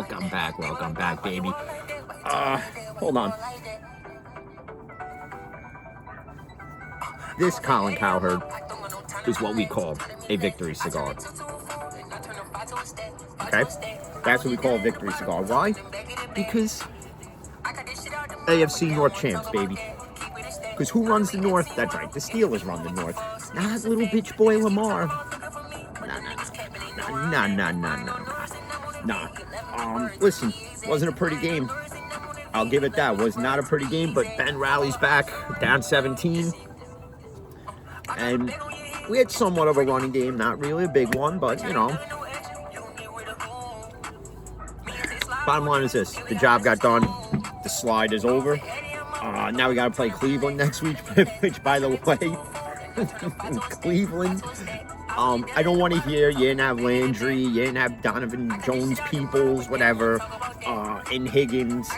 Welcome back, baby. Hold on. This Colin Cowherd is what we call a victory cigar. Okay? That's what we call a victory cigar. Why? Because AFC North champs, baby. Because who runs the North? That's right, the Steelers run the North. Not little bitch boy Lamar. Nah. Listen, wasn't a pretty game. I'll give it that. Was not a pretty game, but Ben rallies back, down 17. And we had somewhat of a running game, not really a big one, but, you know. Bottom line is this. The job got done. The slide is over. Now we got to play Cleveland next week, which, by the way, Cleveland, I don't want to hear you didn't have Landry, you didn't have Donovan Jones-Peoples, whatever, and Higgins.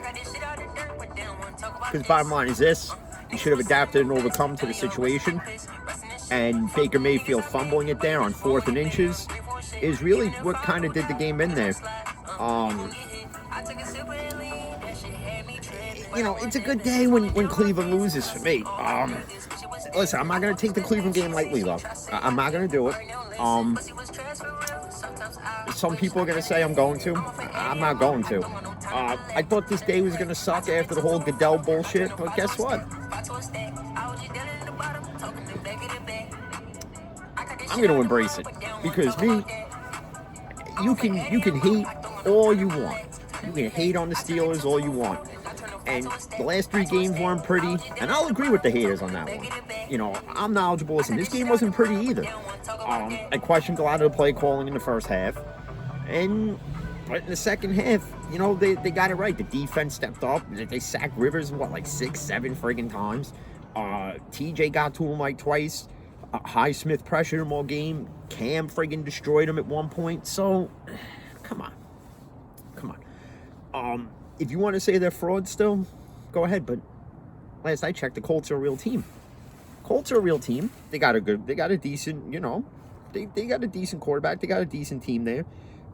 Because bottom line is this. You should have adapted and overcome to the situation. And Baker Mayfield fumbling it there on 4th and inches is really what kind of did the game in there. You know, it's a good day when Cleveland loses for me. Listen, I'm not going to take the Cleveland game lightly, though. I'm not going to do it. Some people are going to say I'm going to. I'm not going to. I thought this day was going to suck after the whole Goodell bullshit, but guess what? I'm going to embrace it. Because me, you can hate all you want. You can hate on the Steelers all you want. And the last 3 games weren't pretty. And I'll agree with the haters on that one. You know, I'm knowledgeable. Listen, this game wasn't pretty either. I questioned a lot of the play calling in the first half. But in the second half, you know, they got it right. The defense stepped up. They sacked Rivers, 6, 7 friggin' times. TJ got to him like twice. Highsmith pressured him all game. Cam friggin' destroyed him at one point. So, come on. If you want to say they're frauds still, go ahead. But last I checked, the Colts are a real team. They got a decent, you know, they got a decent quarterback. They got a decent team there.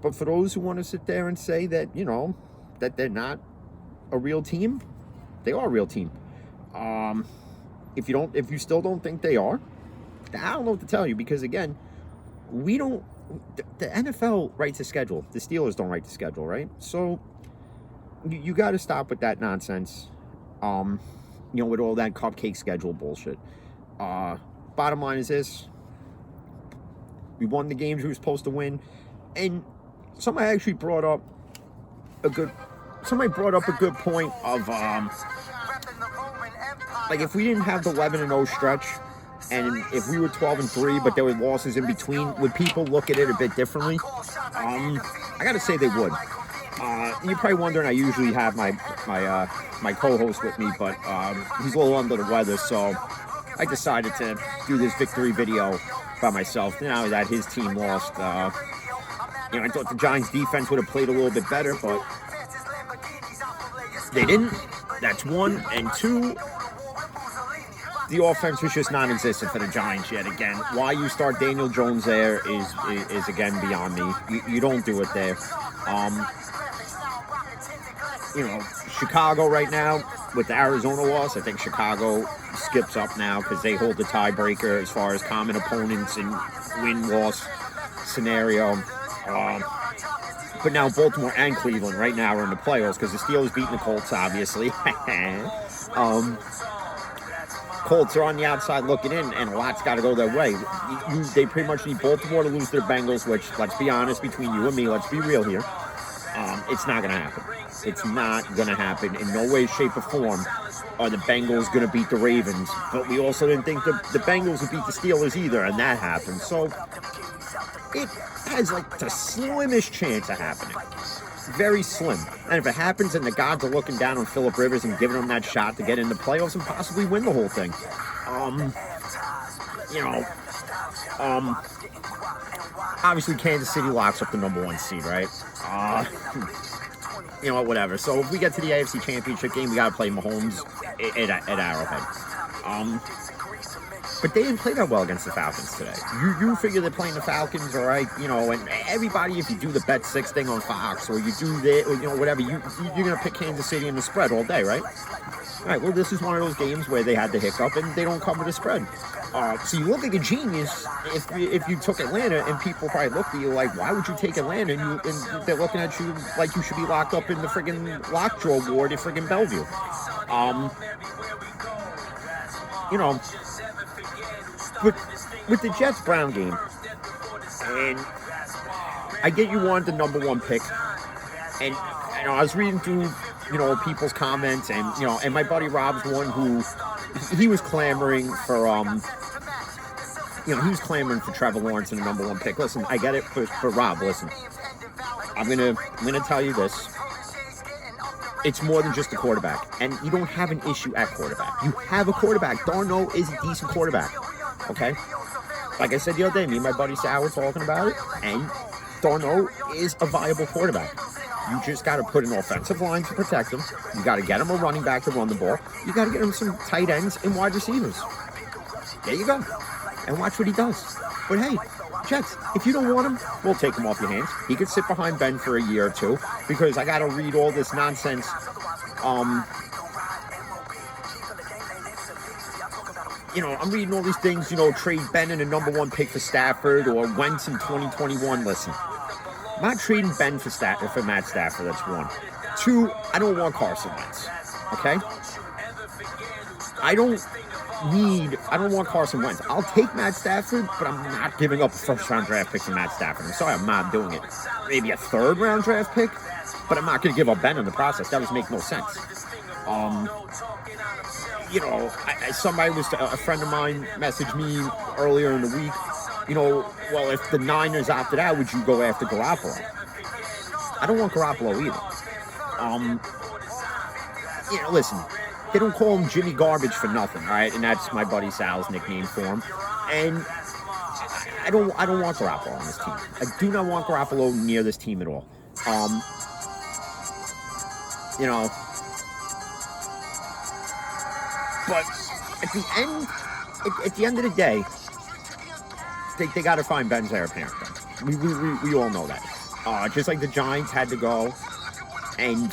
But for those who want to sit there and say that, you know, that they're not a real team, they are a real team. If you still don't think they are, I don't know what to tell you, because again, the NFL writes a schedule. The Steelers don't write the schedule, right? So you got to stop with that nonsense. You know, with all that cupcake schedule bullshit. Bottom line is this: we won the games we were supposed to win, and somebody actually brought up a good point of like, if we didn't have the 11-0 stretch, and if we were 12-3, but there were losses in between, would people look at it a bit differently? I gotta say they would. You're probably wondering, I usually have my co-host with me, but he's a little under the weather, so I decided to do this victory video by myself. Now that his team lost, you know, I thought the Giants' defense would have played a little bit better, but they didn't. That's 1. And 2, the offense was just non-existent for the Giants yet again. Why you start Daniel Jones there is again beyond me. You don't do it there. You know, Chicago right now with the Arizona loss, I think Chicago skips up now because they hold the tiebreaker as far as common opponents and win-loss scenario. But now Baltimore and Cleveland right now are in the playoffs because the Steelers beating the Colts, obviously. Colts are on the outside looking in, and a lot's got to go their way. They pretty much need Baltimore to lose their Bengals, which, let's be honest, between you and me, let's be real here. It's not going to happen. It's not going to happen. In no way, shape, or form are the Bengals going to beat the Ravens. But we also didn't think the Bengals would beat the Steelers either, and that happened. So it has like the slimmest chance of happening. Very slim. And if it happens and the gods are looking down on Phillip Rivers and giving him that shot to get in the playoffs and possibly win the whole thing. You know, obviously Kansas City locks up the number 1 seed, right? You know, whatever. So if we get to the AFC Championship game, we got to play Mahomes at Arrowhead. But they didn't play that well against the Falcons today. You figure they're playing the Falcons, all right, you know, and everybody, if you do the Bet 6 thing on Fox, or you do that, or, you know, whatever, you're going to pick Kansas City in the spread all day, right? All right, well, this is one of those games where they had the hiccup, and they don't cover the spread. So you look like a genius if you took Atlanta, and people probably look at you like, why would you take Atlanta? And they're looking at you like you should be locked up in the friggin' lockjaw ward at friggin' Bellevue. You know, but with the Jets-Brown game, and I get you wanted the number one pick, and you know, I was reading through, you know, people's comments, and you know, and my buddy Rob's one who he was clamoring for you know, he was clamoring for Trevor Lawrence in the number one pick. Listen, I get it for Rob. Listen, I'm gonna tell you this. It's more than just a quarterback, and you don't have an issue at quarterback. You have a quarterback. Darno is a decent quarterback. Okay, like I said the other day, me and my buddy Sal were talking about it, and Darno is a viable quarterback. You just got to put an offensive line to protect him. You got to get him a running back to run the ball. You got to get him some tight ends and wide receivers. There you go, and watch what he does. But hey, Jets, if you don't want him, we'll take him off your hands. He could sit behind Ben for a year or two, because I got to read all this nonsense. You know, I'm reading all these things, you know, trade Ben and a number one pick for Stafford, or Wentz in 2021. Listen, I'm not trading Ben for Matt Stafford, that's one. Two, I don't want Carson Wentz, okay? I don't want Carson Wentz. I'll take Matt Stafford, but I'm not giving up a first-round draft pick for Matt Stafford. I'm sorry, I'm not doing it. Maybe a third-round draft pick, but I'm not going to give up Ben in the process. That would make no sense. You know, a friend of mine messaged me earlier in the week, you know, well, if the Niners opted out, would you go after Garoppolo? I don't want Garoppolo either. You know, listen, they don't call him Jimmy Garbage for nothing, all right? And that's my buddy Sal's nickname for him. And I don't want Garoppolo on this team. I do not want Garoppolo near this team at all. You know, but at the end of the day, they got to find Ben's heir apparent. We all know that. Just like the Giants had to go and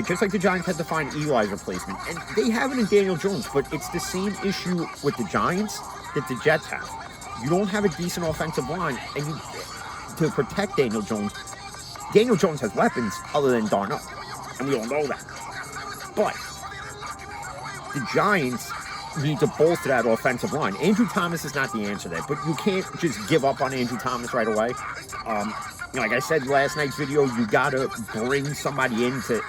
just like the Giants had to find Eli's replacement, and they have it in Daniel Jones. But it's the same issue with the Giants that the Jets have. You don't have a decent offensive line, and to protect Daniel Jones. Daniel Jones has weapons other than Darno, and we all know that. But the Giants need to bolster that offensive line. Andrew Thomas is not the answer there, but you can't just give up on Andrew Thomas right away. Like I said last night's video, you gotta bring somebody in to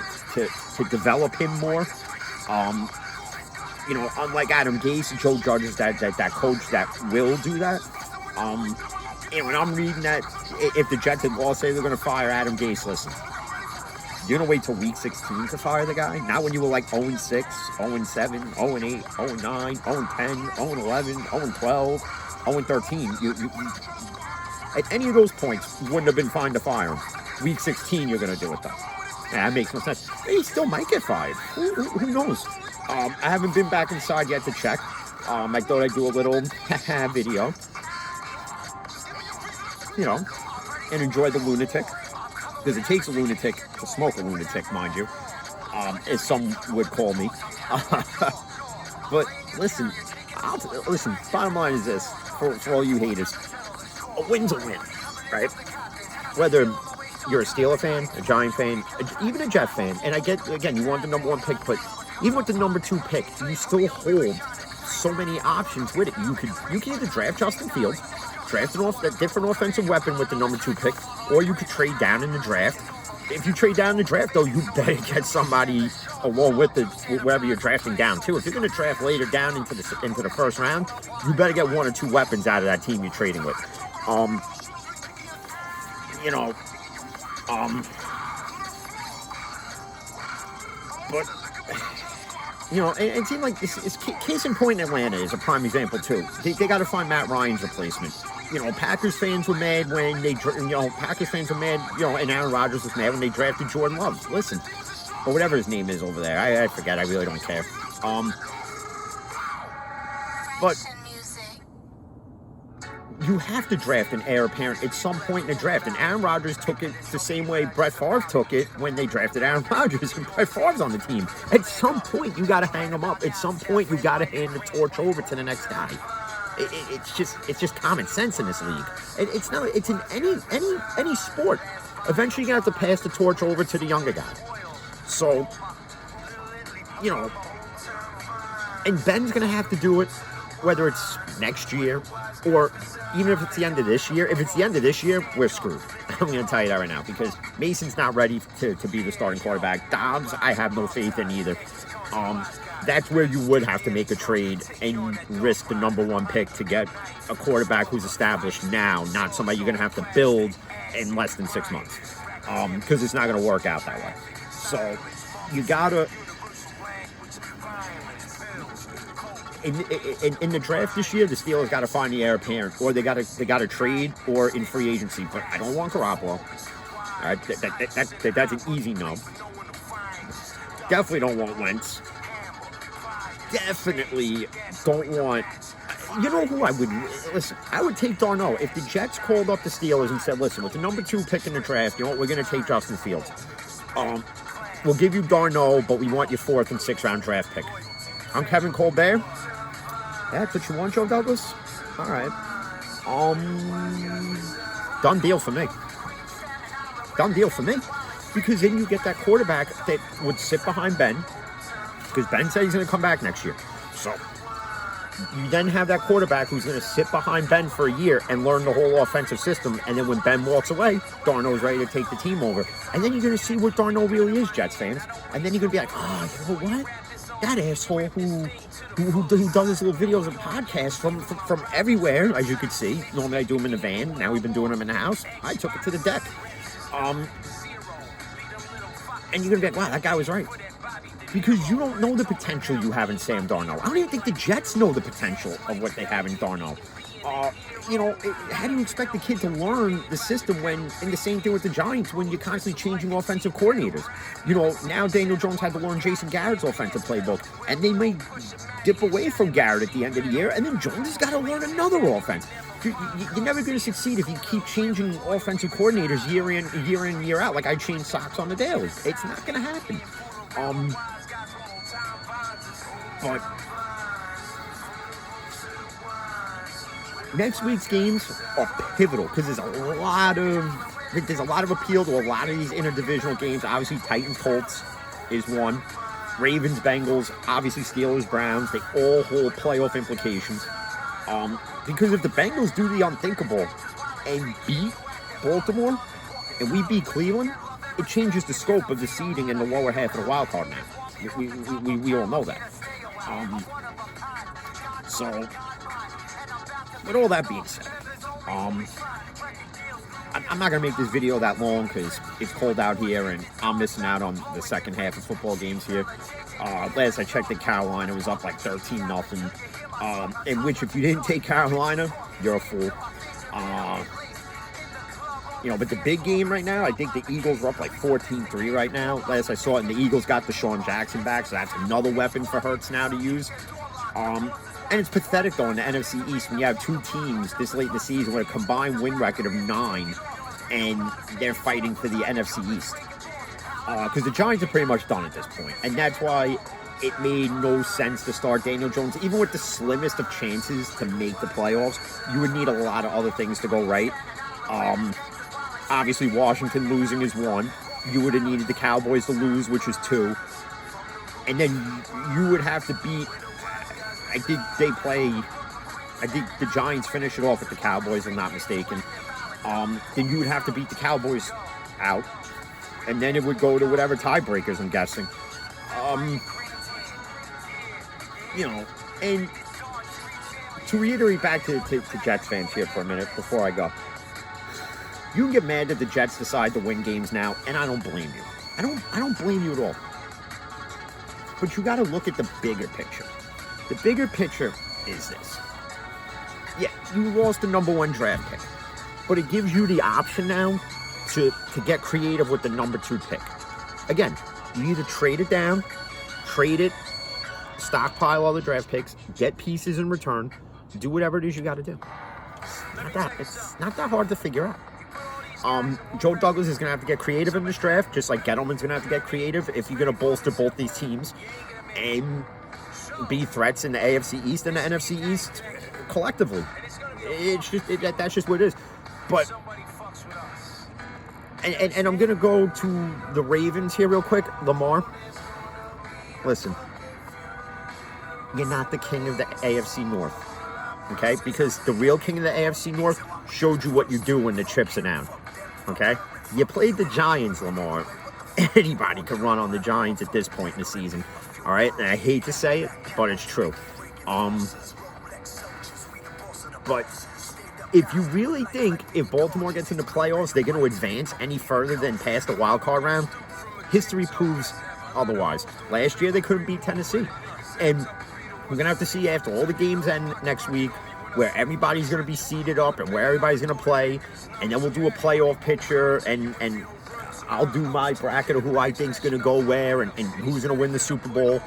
develop him more. You know, unlike Adam Gase, Joe Judge is that coach that will do that. And when I'm reading that, if the Jets had lost, say they're gonna fire Adam Gase, listen. You're going to wait till week 16 to fire the guy? Not when you were like 0-6, 0-7, 0-8, 0-9, 0-10, 0-11, 0-12, 0-13. At any of those points, wouldn't have been fine to fire him. Week 16, you're going to do it, though. Yeah, that makes no sense. He still might get fired. Who knows? I haven't been back inside yet to check. I thought I'd do a little video. You know, and enjoy the lunatic. Because it takes a lunatic to smoke a lunatic, mind you, as some would call me. But listen, bottom line is this, for all you haters, a win's a win, right? Whether you're a Steeler fan, a Giant fan, even a Jet fan, and I get, again, you want the number one pick, but even with the number two pick, you still hold so many options with it. You can either draft Justin Fields, draft a different offensive weapon with the number two pick, or you could trade down in the draft. If you trade down in the draft, though, you better get somebody along with wherever you're drafting down too. If you're going to draft later down into the first round, you better get one or two weapons out of that team you're trading with. You know, but you know, it seemed like it's case in point in Atlanta is a prime example too. They got to find Matt Ryan's replacement. You know, Packers fans were mad when Packers fans were mad, you know, and Aaron Rodgers was mad when they drafted Jordan Love. Listen, or whatever his name is over there. I forget. I really don't care. But you have to draft an heir apparent at some point in the draft. And Aaron Rodgers took it the same way Brett Favre took it when they drafted Aaron Rodgers and Brett Favre's on the team. At some point, you got to hang him up. At some point, you got to hand the torch over to the next guy. It's just common sense in this league. It's in any sport. Eventually, you're gonna have to pass the torch over to the younger guy. So, you know, and Ben's gonna have to do it, whether it's next year or even if it's the end of this year. If it's the end of this year, we're screwed. I'm gonna tell you that right now, because Mason's not ready to be the starting quarterback. Dobbs, I have no faith in either. That's where you would have to make a trade and risk the number 1 pick to get a quarterback who's established now, not somebody you're going to have to build in less than 6 months, because it's not going to work out that way. So you got to, in the draft this year, the Steelers got to find the heir apparent, or they got to trade, or in free agency. But I don't want Garoppolo. All right, that's an easy no. Definitely don't want Wentz. Definitely don't want. You know who I would listen? I would take Darnold. If the Jets called up the Steelers and said, "Listen, with the number 2 pick in the draft, you know what? We're going to take Justin Fields. We'll give you Darnold, but we want your 4th and 6th round draft pick." I'm Kevin Colbert. That's what you want, Joe Douglas? All right. Done deal for me. Done deal for me. Because then you get that quarterback that would sit behind Ben. Because Ben said he's going to come back next year. So you then have that quarterback who's going to sit behind Ben for a year and learn the whole offensive system. And then when Ben walks away, Darnold's ready to take the team over. And then you're going to see what Darnold really is, Jets fans. And then you're going to be like, oh, you know what? That asshole who does his little videos and podcasts from everywhere, as you could see. Normally I do them in the van. Now we've been doing them in the house. I took it to the deck. And you're going to be like, wow, that guy was right. Because you don't know the potential you have in Sam Darnold. I don't even think the Jets know the potential of what they have in Darnold. You know, how do you expect the kid to learn the system when, and the same thing with the Giants, when you're constantly changing offensive coordinators? You know, now Daniel Jones had to learn Jason Garrett's offensive playbook, and they may dip away from Garrett at the end of the year, and then Jones has got to learn another offense. You're never going to succeed if you keep changing offensive coordinators year in, year out, like I change socks on the daily. It's not going to happen. But next week's games are pivotal because there's a lot of appeal to a lot of these interdivisional games. Obviously, Titans-Colts is one. Ravens-Bengals, obviously Steelers-Browns. They all hold playoff implications. Because if the Bengals do the unthinkable and beat Baltimore, and we beat Cleveland, it changes the scope of the seeding in the lower half of the wild card now. We all know that. So, with all that being said, I'm not going to make this video that long because it's cold out here and I'm missing out on the second half of football games here. Last I checked, Carolina was up like 13-0. In which, if you didn't take Carolina, you're a fool. You know, but the big game right now, I think the Eagles are up like 14-3 right now. Last I saw it, and the Eagles got Deshaun Jackson back, so that's another weapon for Hurts now to use. And it's pathetic, though, in the NFC East when you have two teams this late in the season with a combined win record of 9, and they're fighting for the NFC East. Because the Giants are pretty much done at this point, and that's why it made no sense to start Daniel Jones. Even with the slimmest of chances to make the playoffs, you would need a lot of other things to go right. Obviously, Washington losing is 1. You would have needed the Cowboys to lose, which is 2. And then you would have to beat... I think the Giants finish it off with the Cowboys, if I'm not mistaken. Then you would have to beat the Cowboys out. And then it would go to whatever tiebreakers, I'm guessing. You know, and to reiterate back to Jets fans here for a minute before I go. You can get mad that the Jets decide to win games now, and I don't blame you. I don't blame you at all. But you got to look at the bigger picture. The bigger picture is this. Yeah, you lost the number 1 draft pick, but it gives you the option now to get creative with the number 2 pick. Again, you either trade it down, trade it, stockpile all the draft picks, get pieces in return, do whatever it is you got to do. It's not that hard to figure out. Joe Douglas is going to have to get creative in this draft, just like Gettleman's going to have to get creative if you're going to bolster both these teams and be threats in the AFC East and the NFC East collectively. That's just what it is. But and I'm going to go to the Ravens here real quick. Lamar, listen, you're not the king of the AFC North, okay? Because the real king of the AFC North showed you what you do when the chips are down. Okay, you played the Giants, Lamar. Anybody can run on the Giants at this point in the season. All right, and I hate to say it, but it's true. But if you really think if Baltimore gets in the playoffs, they're going to advance any further than past the wild card round, history proves otherwise. Last year they couldn't beat Tennessee, and we're going to have to see after all the games end next week, where everybody's going to be seated up and where everybody's going to play, and then we'll do a playoff picture, and I'll do my bracket of who I think's going to go where and who's going to win the Super Bowl.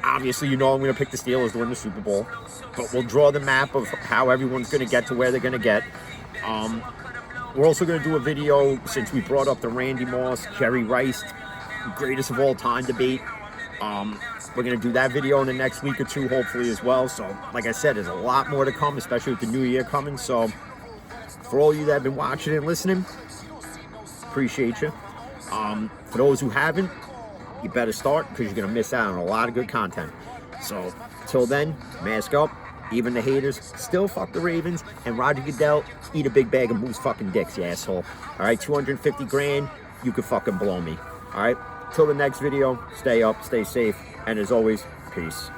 Obviously, I'm going to pick the Steelers to win the Super Bowl, but we'll draw the map of how everyone's going to get to where they're going to get. We're also going to do a video, since we brought up the Randy Moss, Jerry Rice, greatest of all time debate. We're going to do that video in the next week or two, hopefully, as well. So, like I said, there's a lot more to come, especially with the new year coming. So, for all you that have been watching and listening, appreciate you. For those who haven't, you better start, because you're going to miss out on a lot of good content. So, till then, mask up. Even the haters, still fuck the Ravens. And Roger Goodell, eat a big bag of Moose fucking dicks, you asshole. All right, 250 grand, you could fucking blow me. All right, till the next video, stay up, stay safe. And as always, peace.